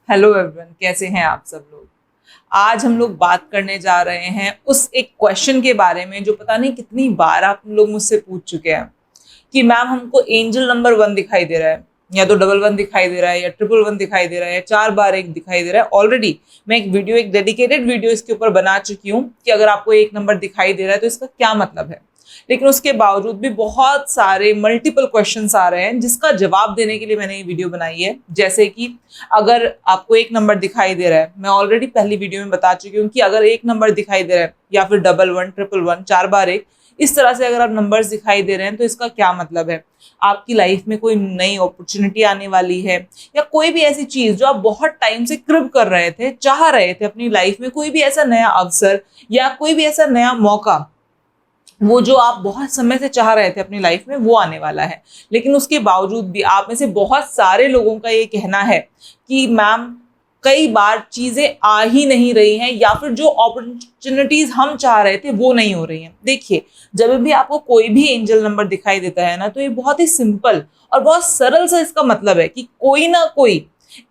Hello everyone, कैसे हैं आप सब लोग। आज हम लोग बात करने जा रहे हैं उस एक क्वेश्चन के बारे में जो पता नहीं कितनी बार आप लोग मुझसे पूछ चुके हैं कि मैम हमको एंजल नंबर 1 दिखाई दे रहा है, या तो डबल 1 दिखाई दे रहा है, या ट्रिपल 1 दिखाई दे रहा है, या 4 बार 1 दिखाई दे रहा है। ऑलरेडी मैं एक डेडिकेटेड वीडियो इसके ऊपर बना चुकी हूँ कि अगर आपको एक नंबर दिखाई दे रहा है तो इसका क्या मतलब है। लेकिन उसके बावजूद भी बहुत सारे मल्टीपल क्वेश्चंस आ रहे हैं जिसका जवाब देने के लिए मैंने ये वीडियो बनाई है। जैसे कि अगर आपको एक नंबर दिखाई दे रहा है, मैं ऑलरेडी पहली वीडियो में बता चुकी हूँ कि अगर एक नंबर दिखाई दे रहा है या फिर डबल 1, ट्रिपल 1, 4 बार 1, इस तरह से अगर आप नंबर्स दिखाई दे रहे हैं तो इसका क्या मतलब है। आपकी लाइफ में कोई नई अपॉर्चुनिटी आने वाली है, या कोई भी ऐसी चीज जो आप बहुत टाइम से क्रिव कर रहे थे, चाह रहे थे अपनी लाइफ में, कोई भी ऐसा नया अवसर या कोई भी ऐसा नया मौका, वो जो आप बहुत समय से चाह रहे थे अपनी लाइफ में, वो आने वाला है। लेकिन उसके बावजूद भी आप में से बहुत सारे लोगों का ये कहना है कि मैम कई बार चीजें आ ही नहीं रही हैं, या फिर जो अपॉर्चुनिटीज हम चाह रहे थे वो नहीं हो रही हैं। देखिए, जब भी आपको कोई भी एंजल नंबर दिखाई देता है ना, तो ये बहुत ही सिंपल और बहुत सरल सा इसका मतलब है कि कोई ना कोई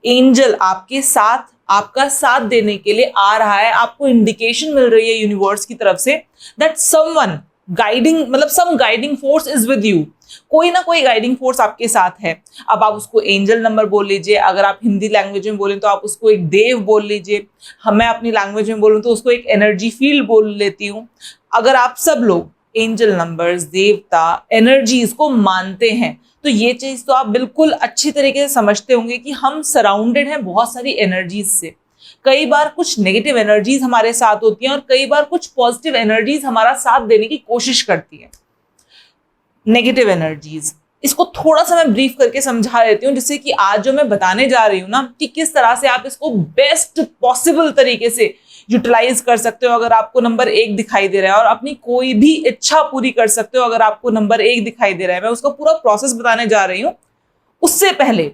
एंजल आपके साथ, आपका साथ देने के लिए आ रहा है। आपको इंडिकेशन मिल रही है यूनिवर्स की तरफ से दैट समवन गाइडिंग, मतलब some guiding force is with you. कोई ना कोई गाइडिंग फोर्स आपके साथ है। अब आप उसको एंजल नंबर बोल लीजिए, अगर आप हिंदी लैंग्वेज में बोलें तो आप उसको एक देव बोल लीजिए, मैं अपनी लैंग्वेज में बोलूँ तो उसको एक एनर्जी फील्ड बोल लेती हूँ। अगर आप सब लोग एंजल नंबर्स, देवता, एनर्जीज को मानते हैं तो ये चीज तो आप बिल्कुल अच्छी तरीके से समझते होंगे कि हम सराउंडेड हैं बहुत सारी एनर्जीज से। कई बार कुछ नेगेटिव एनर्जीज हमारे साथ होती हैं और कई बार कुछ पॉजिटिव एनर्जीज हमारा साथ देने की कोशिश करती है। नेगेटिव एनर्जीज, इसको थोड़ा सा मैं ब्रीफ करके समझा देती हूँ, जिससे कि आज जो मैं बताने जा रही हूँ ना, कि किस तरह से आप इसको बेस्ट पॉसिबल तरीके से यूटिलाइज कर सकते हो अगर आपको नंबर 1 दिखाई दे रहा है, और अपनी कोई भी इच्छा पूरी कर सकते हो अगर आपको नंबर 1 दिखाई दे रहा है। मैं उसका पूरा प्रोसेस बताने जा रही हूँ। उससे पहले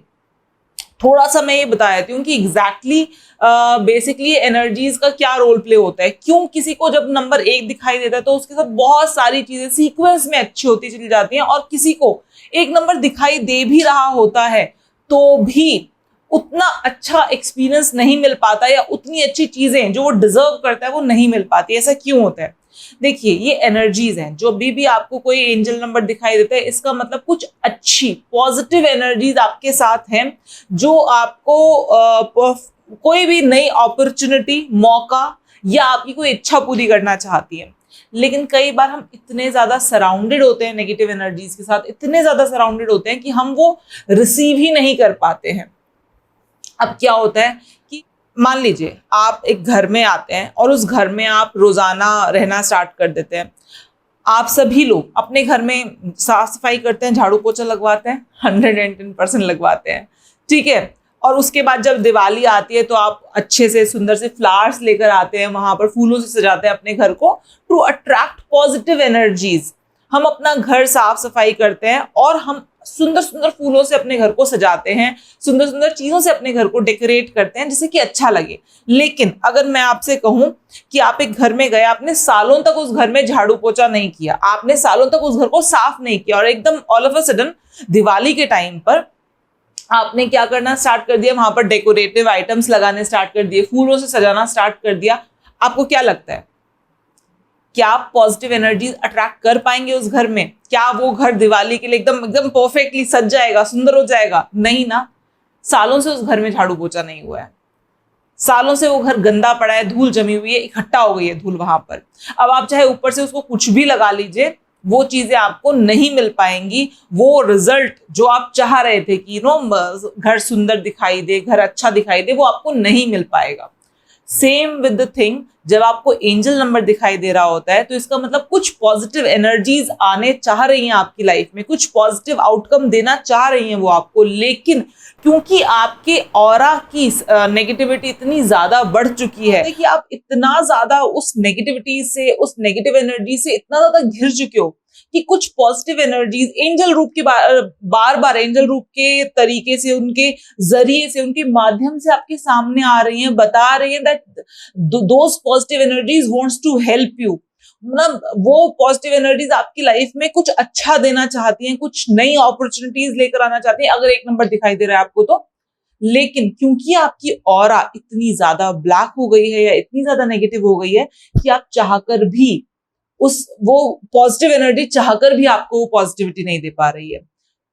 थोड़ा सा मैं ये बता देती हूँ कि एग्जैक्टली बेसिकली एनर्जीज का क्या रोल प्ले होता है। क्यों किसी को जब नंबर 1 दिखाई देता है तो उसके साथ बहुत सारी चीजें सीक्वेंस में अच्छी होती चली जाती हैं, और किसी को एक नंबर दिखाई दे भी रहा होता है तो भी उतना अच्छा एक्सपीरियंस नहीं मिल पाता, या उतनी अच्छी चीजें जो वो डिजर्व करता है वो नहीं मिल पाती। ऐसा क्यों होता है? देखिए, ये एनर्जीज हैं। जो भी आपको कोई एंजल नंबर दिखाई देता है, इसका मतलब कुछ अच्छी पॉजिटिव एनर्जीज आपके साथ हैं जो आपको कोई भी नई अपॉर्चुनिटी, मौका या आपकी कोई इच्छा पूरी करना चाहती है। लेकिन कई बार हम इतने ज्यादा सराउंडेड होते हैं नेगेटिव एनर्जीज के साथ, इतने ज्यादा सराउंडेड होते हैं कि हम वो रिसीव ही नहीं कर पाते हैं। अब क्या होता है कि मान लीजिए आप एक घर में आते हैं और उस घर में आप रोजाना रहना स्टार्ट कर देते हैं। आप सभी लोग अपने घर में साफ सफाई करते हैं, झाड़ू पोछा लगवाते हैं, 110% लगवाते हैं, ठीक है। और उसके बाद जब दिवाली आती है तो आप अच्छे से सुंदर से फ्लावर्स लेकर आते हैं, वहां पर फूलों से सजाते हैं अपने घर को टू अट्रैक्ट पॉजिटिव एनर्जीज। हम अपना घर साफ सफाई करते हैं और हम सुंदर सुंदर फूलों से अपने घर को सजाते हैं, सुंदर सुंदर चीजों से अपने घर को डेकोरेट करते हैं जिससे कि अच्छा लगे। लेकिन अगर मैं आपसे कहूं कि आप एक घर में गए, आपने सालों तक उस घर में झाड़ू पोछा नहीं किया, आपने सालों तक उस घर को साफ नहीं किया, और एकदम all of a sudden Diwali के टाइम पर आपने क्या करना स्टार्ट कर दिया, वहां पर डेकोरेटिव आइटम्स लगाने स्टार्ट कर दिए, फूलों से सजाना स्टार्ट कर दिया, आपको क्या लगता है? क्या आप पॉजिटिव एनर्जीज अट्रैक्ट कर पाएंगे उस घर में? क्या वो घर दिवाली के लिए एकदम एकदम परफेक्टली सज जाएगा, सुंदर हो जाएगा? नहीं ना। सालों से उस घर में झाड़ू पोछा नहीं हुआ है, सालों से वो घर गंदा पड़ा है, धूल जमी हुई है, इकट्ठा हो गई है धूल वहां पर। अब आप चाहे ऊपर से उसको कुछ भी लगा लीजिए, वो चीजें आपको नहीं मिल पाएंगी। वो रिजल्ट जो आप चाह रहे थे कि घर सुंदर दिखाई दे, घर अच्छा दिखाई दे, वो आपको नहीं मिल पाएगा। सेम विद द थिंग, जब आपको एंजल नंबर दिखाई दे रहा होता है तो इसका मतलब कुछ पॉजिटिव एनर्जीज आने चाह रही हैं आपकी लाइफ में, कुछ पॉजिटिव आउटकम देना चाह रही हैं वो आपको। लेकिन क्योंकि आपके ऑरा की नेगेटिविटी इतनी ज्यादा बढ़ चुकी है कि आप इतना ज्यादा उस नेगेटिविटी से, उस नेगेटिव एनर्जी से इतना ज्यादा घिर चुके हो कि कुछ पॉजिटिव एनर्जीज एंजल रूप के बार बार एंजल रूप के तरीके से, उनके जरिए से, उनके माध्यम से आपके सामने आ रही हैं, बता रही हैं that those positive energies wants to help you. मतलब वो पॉजिटिव एनर्जीज आपकी लाइफ में कुछ अच्छा देना चाहती हैं, कुछ नई अपॉर्चुनिटीज लेकर आना चाहती हैं, अगर एक नंबर दिखाई दे रहा है आपको तो। लेकिन क्योंकि आपकी ऑरा इतनी ज्यादा ब्लैक हो गई है या इतनी ज्यादा नेगेटिव हो गई है कि आप चाहकर भी वो पॉजिटिव एनर्जी चाहकर भी आपको वो पॉजिटिविटी नहीं दे पा रही है।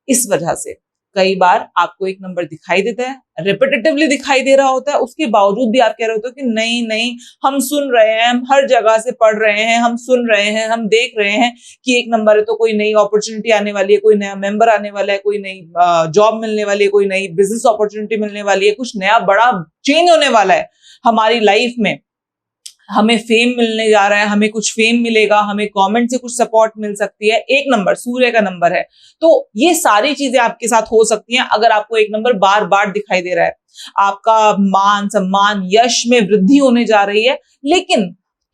इस वजह से कई बार आपको एक नंबर दिखाई देता है, रिपीटेटिवली दिखाई दे रहा होता है, उसके बावजूद भी आप कह रहे होते हो कि नहीं नहीं, हम सुन रहे हैं, हम हर जगह से पढ़ रहे हैं, हम सुन रहे हैं, हम देख रहे हैं कि एक नंबर है तो कोई नई अपॉर्चुनिटी आने वाली है, कोई नया मेंबर आने वाला है, कोई नई जॉब मिलने वाली है, कोई नई बिजनेस अपॉर्चुनिटी मिलने वाली है, कुछ नया बड़ा चेंज होने वाला है हमारी लाइफ में, हमें फेम मिलने जा रहा है, हमें कुछ फेम मिलेगा, हमें गवर्नमेंट से कुछ सपोर्ट मिल सकती है। एक नंबर सूर्य का नंबर है, तो ये सारी चीजें आपके साथ हो सकती हैं अगर आपको एक नंबर बार बार दिखाई दे रहा है। आपका मान सम्मान यश में वृद्धि होने जा रही है, लेकिन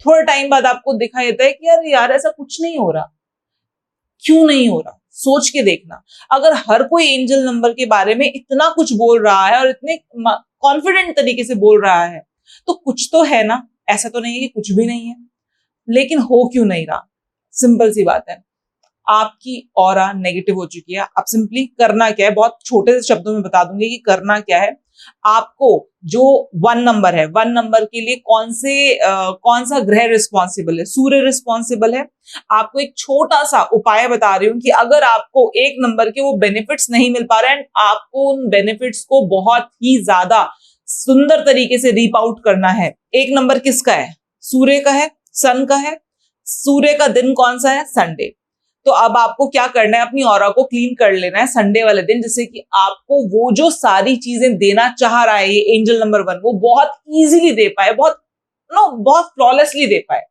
थोड़ा टाइम बाद आपको दिखाई देता है कि यार ऐसा कुछ नहीं हो रहा। क्यों नहीं हो रहा? सोच के देखना। अगर हर कोई एंजल नंबर के बारे में इतना कुछ बोल रहा है और इतने कॉन्फिडेंट तरीके से बोल रहा है, तो कुछ तो है ना। ऐसा तो नहीं है कि कुछ भी नहीं है, लेकिन हो क्यों नहीं रहा? सिंपल सी बात है, आपकी ऑरा नेगेटिव हो चुकी है। आप सिंपली करना क्या है, बहुत छोटे से शब्दों में बता दूंगी कि करना क्या है। आपको जो 1 नंबर है, 1 नंबर के लिए कौन सा ग्रह रिस्पॉन्सिबल है? सूर्य रिस्पॉन्सिबल है। आपको एक छोटा सा उपाय बता रही हूँ कि अगर आपको 1 नंबर के वो बेनिफिट्स नहीं मिल पा रहे हैं, आपको उन बेनिफिट्स को बहुत ही ज्यादा सुंदर तरीके से रीप आउट करना है। 1 नंबर किसका है? सूर्य का है, सन का है। सूर्य का दिन कौन सा है? संडे। तो अब आपको क्या करना है, अपनी ऑरा को क्लीन कर लेना है संडे वाले दिन, जिससे कि आपको वो जो सारी चीजें देना चाह रहा है ये एंजल नंबर 1, वो बहुत इजीली दे पाए, बहुत फ्लॉलेसली दे पाए।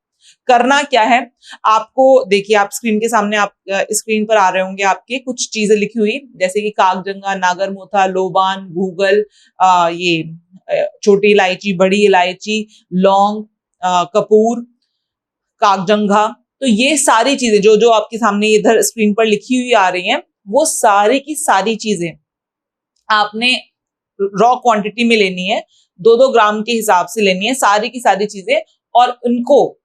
करना क्या है, आपको देखिए, आप स्क्रीन के सामने, आप स्क्रीन पर आ रहे होंगे आपके कुछ चीजें लिखी हुई, जैसे कि कागजंगा, नागरमोथा, लोबान, गूगल, ये छोटी इलायची, बड़ी इलायची, लौंग, कपूर, कागजंगा। तो ये सारी चीजें जो जो आपके सामने इधर स्क्रीन पर लिखी हुई आ रही हैं, वो सारी की सारी चीजें आपने रॉ क्वांटिटी में लेनी है, 2-2 ग्राम के हिसाब से लेनी है सारी की सारी चीजें, और उनको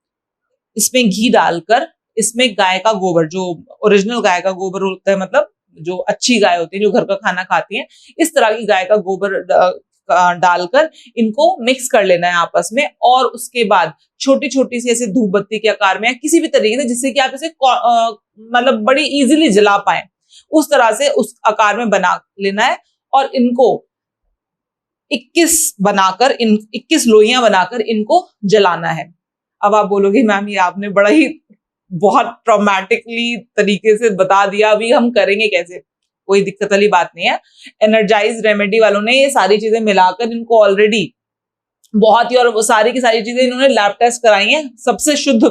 इसमें घी डालकर, इसमें गाय का गोबर, जो ओरिजिनल गाय का गोबर होता है, मतलब जो अच्छी गाय होती है, जो घर का खाना खाती है, इस तरह की गाय का गोबर डालकर इनको मिक्स कर लेना है आपस में। और उसके बाद छोटी छोटी सी ऐसे धूप बत्ती के आकार में या किसी भी तरीके से, जिससे कि आप इसे मतलब बड़ी इजीली जला पाए, उस तरह से उस आकार में बना लेना है। और इनको 21 लोइयां बनाकर इनको जलाना है। अब आप बोलोगे मैम ये आपने बड़ा ही बहुत ट्रॉमेटिकली तरीके से बता दिया, अभी हम करेंगे कैसे? कोई दिक्कत वाली बात नहीं है। एनर्जाइज रेमेडी वालों ने ये सारी चीजें मिलाकर इनको ऑलरेडी बहुत ही, और वो सारी की सारी चीजें इन्होंने लैब टेस्ट कराई हैं सबसे शुद्ध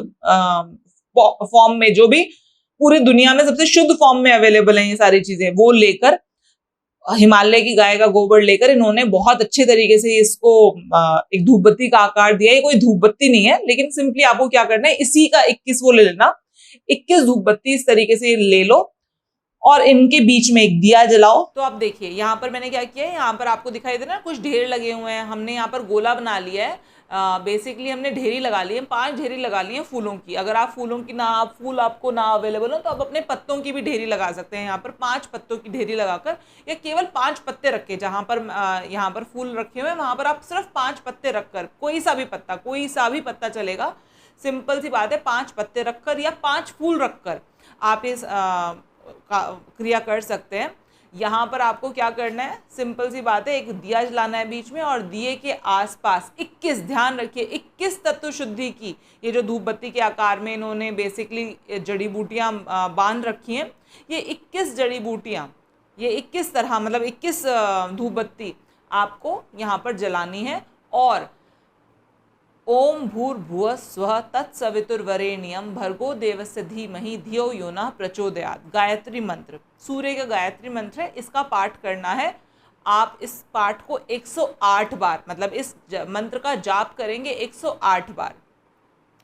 फॉर्म में, जो भी पूरी दुनिया में सबसे शुद्ध फॉर्म में अवेलेबल है ये सारी चीजें, वो लेकर, हिमालय की गाय का गोबर लेकर इन्होंने बहुत अच्छे तरीके से इसको एक धूप बत्ती का आकार दिया। ये कोई धूप बत्ती नहीं है, लेकिन सिंपली आपको क्या करना है, इसी का 21 वो ले लेना, 21 धूप बत्ती इस तरीके से ले लो और इनके बीच में एक दिया जलाओ। तो आप देखिए यहाँ पर मैंने क्या किया है, यहाँ पर आपको दिखाई दे रहा है कुछ ढेर लगे हुए हैं। हमने यहाँ पर गोला बना लिया है, बेसिकली हमने ढेरी लगा ली है, 5 ढेरी लगा ली है फूलों की। अगर आप फूलों की फूल आपको ना अवेलेबल हो तो आप अपने पत्तों की भी ढेरी लगा सकते हैं। यहाँ पर 5 पत्तों की ढेरी लगाकर, या केवल 5 पत्ते रख के, जहाँ पर यहाँ पर फूल रखे हुए हैं वहाँ पर आप सिर्फ 5 पत्ते रखकर, कोई सा भी पत्ता चलेगा, सिंपल सी बात है, 5 पत्ते रखकर या 5 फूल रखकर आप इस क्रिया कर सकते हैं। यहाँ पर आपको क्या करना है, सिंपल सी बात है, एक दिया जलाना है बीच में, और दिए के आसपास 21, ध्यान रखिए 21 तत्व शुद्धि की, ये जो धूप बत्ती के आकार में इन्होंने बेसिकली जड़ी बूटियाँ बांध रखी हैं, ये 21 जड़ी बूटियाँ, ये 21 तरह, मतलब 21 धूप बत्ती आपको यहाँ पर जलानी है। और ओम भूर्भुवः स्वः तत्सवितुर्वरेण्यं भर्गो देवस्य धीमहि धियो यो नः प्रचोदयात्, गायत्री मंत्र, सूर्य का गायत्री मंत्र है, इसका पाठ करना है। आप इस पाठ को 108 बार, मतलब इस मंत्र का जाप करेंगे 108 बार,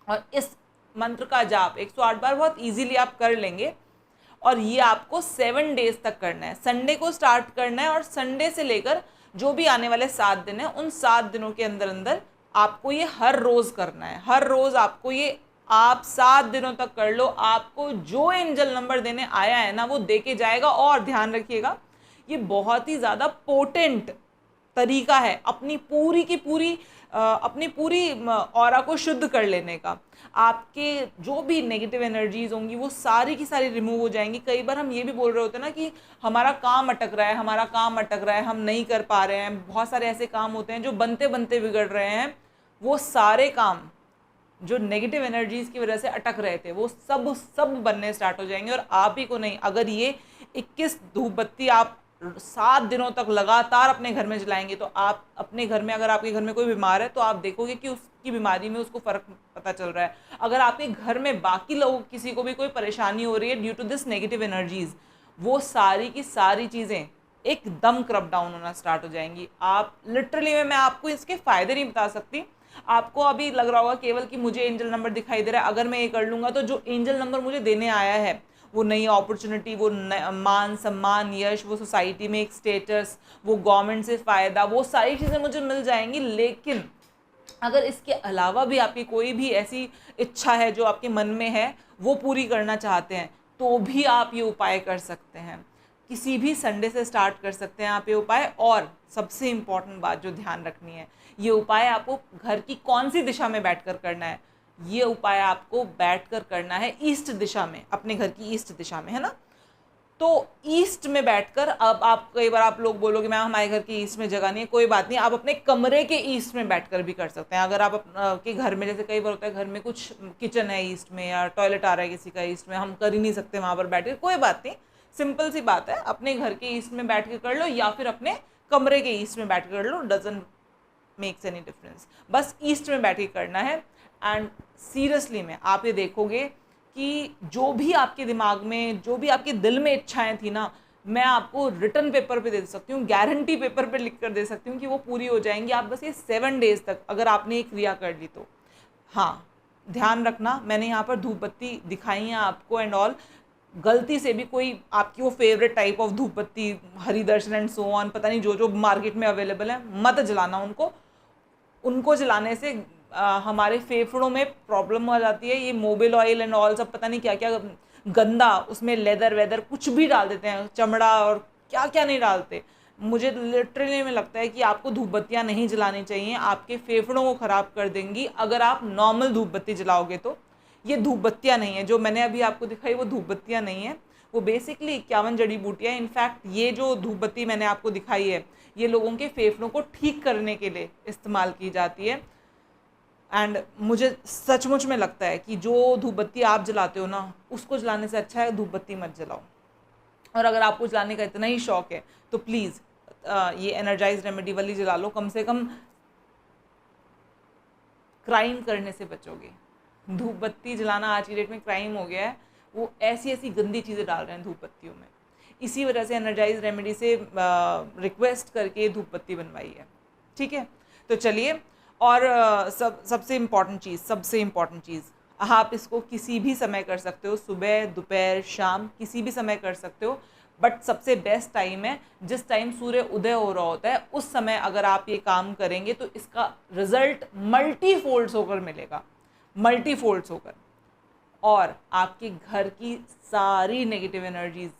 और इस मंत्र का जाप 108 बार बहुत इजीली आप कर लेंगे। और ये आपको 7 डेज तक करना है। संडे को स्टार्ट करना है, और संडे से लेकर जो भी आने वाले 7 दिन हैं, उन 7 दिनों के अंदर अंदर आपको ये हर रोज करना है। हर रोज आपको ये, आप 7 दिनों तक कर लो, आपको जो एंजल नंबर देने आया है ना वो दे के जाएगा। और ध्यान रखिएगा, ये बहुत ही ज़्यादा पोटेंट तरीका है अपनी पूरी की पूरी अपनी पूरी ऑरा को शुद्ध कर लेने का। आपके जो भी नेगेटिव एनर्जीज होंगी वो सारी की सारी रिमूव हो जाएंगी। कई बार हम ये भी बोल रहे होते हैं ना कि हमारा काम अटक रहा है, हमारा काम अटक रहा है, हम नहीं कर पा रहे हैं। बहुत सारे ऐसे काम होते हैं जो बनते बनते बिगड़ रहे हैं। वो सारे काम जो नेगेटिव एनर्जीज की वजह से अटक रहे थे वो सब बनने स्टार्ट हो जाएंगे। और आप ही को नहीं, अगर ये 21 धूप बत्ती आप 7 दिनों तक लगातार अपने घर में जलाएंगे तो आप अपने घर में, अगर आपके घर में कोई बीमार है तो आप देखोगे कि उसकी बीमारी में उसको फर्क पता चल रहा है। अगर आपके घर में बाकी लोगों किसी को भी कोई परेशानी हो रही है due to this negative energies, वो सारी की सारी चीज़ें एकदम क्रब डाउन होना स्टार्ट हो जाएंगी। आप लिटरली मैं आपको इसके फायदे नहीं बता सकती। आपको अभी लग रहा होगा केवल कि मुझे एंजल नंबर दिखाई दे रहा है, अगर मैं ये कर लूँगा तो जो एंजल नंबर मुझे देने आया है वो नई अपॉर्चुनिटी, वो मान सम्मान, यश, वो सोसाइटी में एक स्टेटस, वो गवर्नमेंट से फ़ायदा, वो सारी चीज़ें मुझे मिल जाएंगी। लेकिन अगर इसके अलावा भी आपकी कोई भी ऐसी इच्छा है जो आपके मन में है वो पूरी करना चाहते हैं तो भी आप ये उपाय कर सकते हैं। किसी भी संडे से स्टार्ट कर सकते हैं आप ये उपाय। और सबसे इम्पॉर्टेंट बात जो ध्यान रखनी है, ये उपाय आपको घर की कौन सी दिशा में बैठकर करना है? ये उपाय आपको बैठकर करना है ईस्ट दिशा में, अपने घर की ईस्ट दिशा में, है ना। तो ईस्ट में बैठकर, अब आप कई बार आप लोग बोलोगे मैम हमारे घर की ईस्ट में जगह नहीं है, कोई बात नहीं, आप अपने कमरे के ईस्ट में बैठकर भी कर सकते हैं। अगर आप के घर में, जैसे कई बार होता है घर में कुछ किचन है ईस्ट में या टॉयलेट आ रहा है किसी का ईस्ट में, हम कर ही नहीं सकते वहाँ पर बैठ कर, कोई बात नहीं, सिंपल सी बात है, अपने घर के ईस्ट में बैठ के कर लो या फिर अपने कमरे के ईस्ट में बैठ कर लो, डजंट मेक्स एनी डिफरेंस। बस ईस्ट में बैठ के करना है। एंड सीरियसली में आप ये देखोगे कि जो भी आपके दिमाग में, जो भी आपके दिल में इच्छाएं थी ना, मैं आपको रिटर्न पेपर पे दे सकती हूँ, गारंटी पेपर पे लिख कर दे सकती हूँ कि वो पूरी हो जाएंगी। आप बस ये 7 डेज तक अगर आपने ये क्रिया कर ली तो। हाँ, ध्यान रखना, मैंने यहाँ पर धूप बत्ती दिखाई है आपको एंड ऑल, गलती से भी कोई आपकी वो फेवरेट टाइप ऑफ धूप बत्ती, हरि दर्शन एंड सो ऑन, पता नहीं जो जो मार्केट में अवेलेबल है, मत जलाना उनको। उनको जलाने से हमारे फेफड़ों में प्रॉब्लम हो जाती है। ये मोबिल ऑयल एंड ऑल सब पता नहीं क्या क्या गंदा, उसमें लेदर वेदर कुछ भी डाल देते हैं, चमड़ा और क्या क्या नहीं डालते। मुझे लिटरली में लगता है कि आपको धूप बत्तियाँ नहीं जलानी चाहिए, आपके फेफड़ों को ख़राब कर देंगी अगर आप नॉर्मल धूप बत्ती जलाओगे तो। ये धूप बत्तियाँ नहीं है जो मैंने अभी आपको दिखाई, वो धूप बत्तियाँ नहीं है, वो बेसिकली 51 जड़ी बूटियाँ। इनफैक्ट ये जो धूप बत्ती मैंने आपको दिखाई है ये लोगों के फेफड़ों को ठीक करने के लिए इस्तेमाल की जाती है। एंड मुझे सचमुच में लगता है कि जो धूप बत्ती आप जलाते हो ना, उसको जलाने से अच्छा है धूप बत्ती मत जलाओ। और अगर आपको जलाने का इतना ही शौक है तो प्लीज़ ये एनर्जाइज रेमेडी वाली जला लो, कम से कम क्राइम करने से बचोगे। धूप बत्ती जलाना आज की डेट में क्राइम हो गया है, वो ऐसी ऐसी गंदी चीज़ें डाल रहे हैं धूप बत्तियों में। इसी वजह से एनर्जाइज रेमेडी से रिक्वेस्ट करके धूप बत्ती बनवाई है, ठीक है। तो चलिए, और सबसे इम्पॉर्टेंट चीज़, आप इसको किसी भी समय कर सकते हो, सुबह, दोपहर, शाम, किसी भी समय कर सकते हो। बट सबसे बेस्ट टाइम है जिस टाइम सूर्य उदय हो रहा होता है, उस समय अगर आप ये काम करेंगे तो इसका रिजल्ट मल्टीफोल्ड्स होकर मिलेगा, मल्टीफोल्ड्स होकर। और आपके घर की सारी नेगेटिव एनर्जीज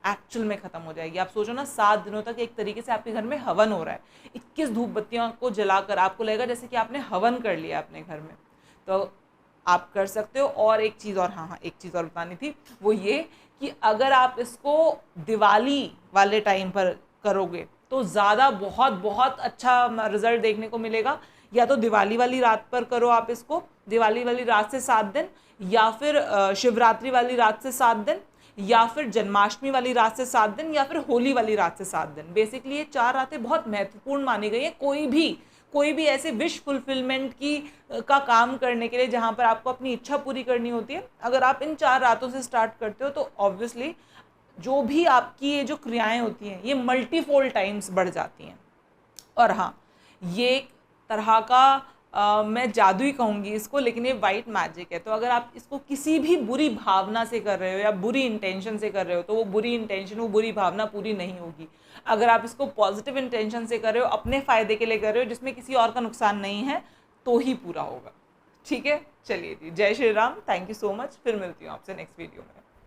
एक्चुअल में ख़त्म हो जाएगी। आप सोचो ना, 7 दिनों तक एक तरीके से आपके घर में हवन हो रहा है। 21 धूप बत्तियों को जलाकर आपको लगेगा जैसे कि आपने हवन कर लिया अपने घर में। तो आप कर सकते हो। और एक चीज़ और, हाँ, एक चीज़ और बतानी थी, वो ये कि अगर आप इसको दिवाली वाले टाइम पर करोगे तो ज़्यादा बहुत बहुत अच्छा रिजल्ट देखने को मिलेगा। या तो दिवाली वाली रात पर करो आप इसको, दिवाली वाली रात से 7 दिन, या फिर शिवरात्रि वाली रात से 7 दिन, या फिर जन्माष्टमी वाली रात से 7 दिन, या फिर होली वाली रात से 7 दिन। बेसिकली ये 4 रातें बहुत महत्वपूर्ण मानी गई है कोई भी ऐसे विश फुलफिलमेंट का काम करने के लिए जहाँ पर आपको अपनी इच्छा पूरी करनी होती है। अगर आप इन 4 रातों से स्टार्ट करते हो तो ऑब्वियसली जो भी आपकी ये जो क्रियाएं होती हैं ये मल्टीफोल्ड टाइम्स बढ़ जाती हैं। और हाँ, ये एक तरह का मैं जादू ही कहूँगी इसको, लेकिन ये वाइट मैजिक है। तो अगर आप इसको किसी भी बुरी भावना से कर रहे हो या बुरी इंटेंशन से कर रहे हो तो वो बुरी इंटेंशन, वो बुरी भावना पूरी नहीं होगी। अगर आप इसको पॉजिटिव इंटेंशन से कर रहे हो, अपने फ़ायदे के लिए कर रहे हो, जिसमें किसी और का नुकसान नहीं है, तो ही पूरा होगा, ठीक है। चलिए जी, जय Shri Ram, thank you so much. फिर मिलती हूँ आपसे नेक्स्ट वीडियो में।